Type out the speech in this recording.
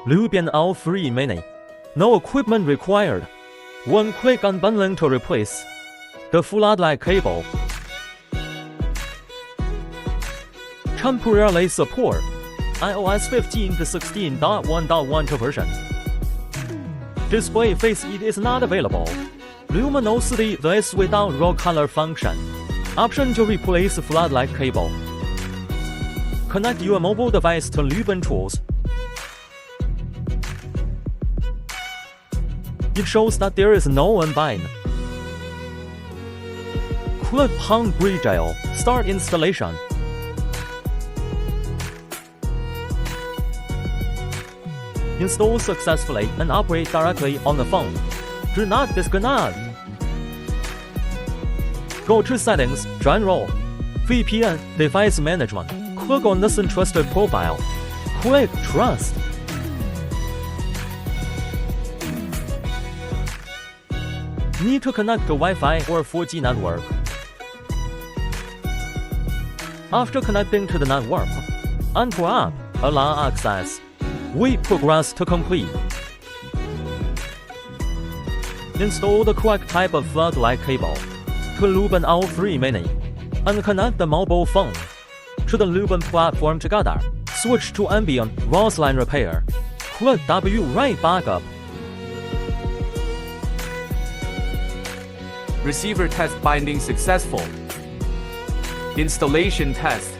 Luban L3 Mini. No equipment required. One quick unbundling to replace the floodlight cable. Temporarily support iOS 15 to 16.1.1 version. Display face it is not available. Luban OCD this without raw color function. Option to replace floodlight cable. Connect your mobile device to Luban tools. It shows that there is no unbind. Click on Bridgel. Start installation. Install successfully and operate directly on the phone. Do not disconnect. Go to Settings, General, VPN, Device Management. Click on this Trusted Profile. Click Trust. Need to connect to Wi-Fi or 4G network. After connecting to the network, enter app, allow access. Wait progress to complete. Install the correct type of floodlight cable to Luban L3 Mini and connect the mobile phone to the Luban platform together. Switch to ambient ROS line repair. Click W right backup. Receiver test binding successful. Installation test.